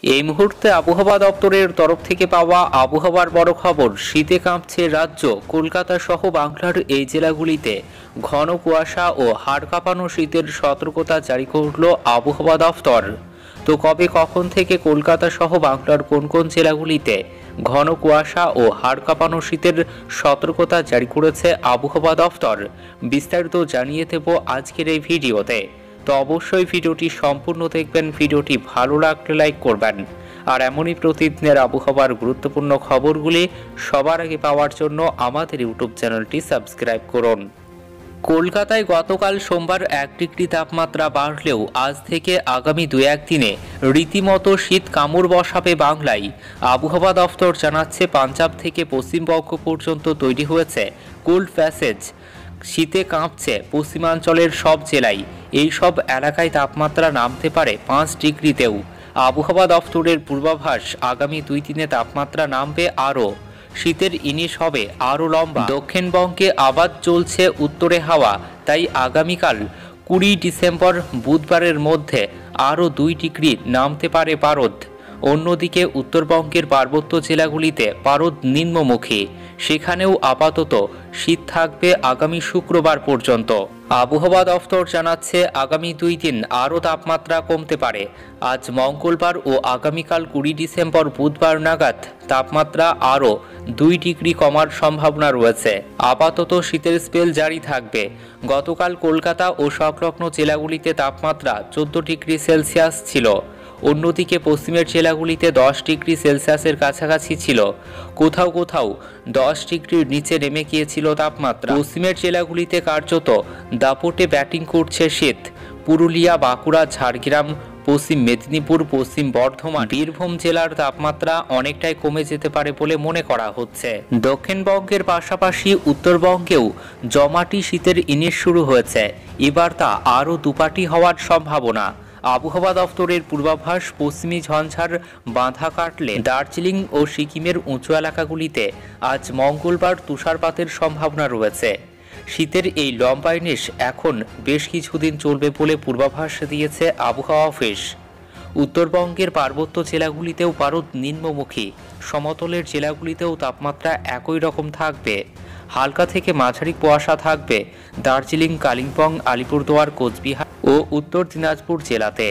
এই মুহূর্তে আবহাওয়া দপ্তরের তরফ থেকে পাওয়া আবহাওয়ার বড় খবর। শীতে কাঁপছে রাজ্য। কলকাতা সহ বাংলার এই জেলাগুলিতে ঘন কুয়াশা ও হাড় কাঁপানো শীতের সতর্কতা জারি করল আবহাওয়া দপ্তর। তো কবে কখন থেকে কলকাতা সহ বাংলার কোন কোন জেলাগুলিতে ঘন কুয়াশা ও হাড় কাঁপানো শীতের সতর্কতা জারি করেছে আবহাওয়া দপ্তর, বিস্তারিত জানিয়ে দেব আজকের এই ভিডিওতে। তো অবশ্যই ভিডিওটি সম্পূর্ণ দেখবেন। ভিডিওটি ভালো লাগলে লাইক করবেন, আর এমনই প্রতিদিনের আবহাওয়ার গুরুত্বপূর্ণ খবরগুলি সবার আগে পাওয়ার জন্য আমাদের ইউটিউব চ্যানেলটি সাবস্ক্রাইব করুন। কলকাতায় গতকাল সোমবার 1 ডিগ্রি তাপমাত্রা বাড়লেও আজ থেকে আগামী 2-1 দিনে রীতিমতো শীত কামড় বসাবে বাংলায়। আবহাওয়া দফতর জানাচ্ছে, পাঞ্জাব থেকে পশ্চিমবঙ্গ পর্যন্ত তৈরি হয়েছে কোল্ড প্যাসেজ। শীতে কাঁপছে পশ্চিমাঞ্চলের সব জেলায়। এই সব এলাকায় তাপমাত্রা নামতে পারে 5 ডিগ্রিতেও। আবহাওয়া দফতরের পূর্বাভাস, আগামী 2 দিনে তাপমাত্রা নামবে আরও। শীতের ইনিশ হবে আরও লম্বা। দক্ষিণবঙ্গে আবাদ চলছে উত্তরে হাওয়া, তাই আগামীকাল 20 ডিসেম্বর বুধবারের মধ্যে আরও 2 ডিগ্রি নামতে পারে পারদ। অন্যদিকে উত্তরবঙ্গের পার্বত্য জেলাগুলিতে পারদ নিম্নমুখী, সেখানেও আপাতত শীত থাকবে আগামী শুক্রবার পর্যন্ত। আবহাওয়া দফতর জানাচ্ছে, আগামী 2 দিন আরও তাপমাত্রা কমতে পারে। আজ মঙ্গলবার ও আগামীকাল 20 ডিসেম্বর বুধবার নাগাদ তাপমাত্রা আরও 2 ডিগ্রি কমার সম্ভাবনা রয়েছে। আপাতত শীতের স্পেল জারি থাকবে। গতকাল কলকাতা ও সংলগ্ন জেলাগুলিতে তাপমাত্রা 14 ডিগ্রি সেলসিয়াস ছিল। অন্যদিকে পশ্চিমের জেলাগুলিতে 10 ডিগ্রি সেলসিয়াসের কাছাকাছি ছিল। কোথাও কোথাও 10 ডিগ্রির নিচে নেমে গিয়েছিল তাপমাত্রা। পশ্চিমের জেলাগুলিতে কার্যত দাপটে ব্যাটিং করছে শীত। পুরুলিয়া, বাঁকুড়া, ঝাড়গ্রাম, পশ্চিম মেদিনীপুর, পশ্চিম বর্ধমান, বীরভূম জেলার তাপমাত্রা অনেকটাই কমে যেতে পারে বলে মনে করা হচ্ছে। দক্ষিণবঙ্গের পাশাপাশি উত্তরবঙ্গেও জমাটি শীতের ইনিশ শুরু হয়েছে। এবার তা আরও দুপাটি হওয়ার সম্ভাবনা। আবহাওয়া দফতরের পূর্বাভাস, পশ্চিমী ঝঞ্ঝার বাঁধা কাটলে দার্জিলিং ও সিকিমের উঁচু এলাকাগুলিতে আজ মঙ্গলবার তুষারপাতের সম্ভাবনা রয়েছে। শীতের এই লম্বা ইনিশ এখন বেশ কিছুদিন চলবে বলে পূর্বাভাস দিয়েছে আবহাওয়া অফিস। উত্তরবঙ্গের পার্বত্য জেলাগুলিতেও পারদ নিম্নমুখী। সমতলের জেলাগুলিতেও তাপমাত্রা একই রকম থাকবে। হালকা থেকে মাঝারি কুয়াশা থাকবে দার্জিলিং, কালিম্পং, আলিপুরদুয়ার, কোচবিহার ও উত্তর দিনাজপুর জেলাতে।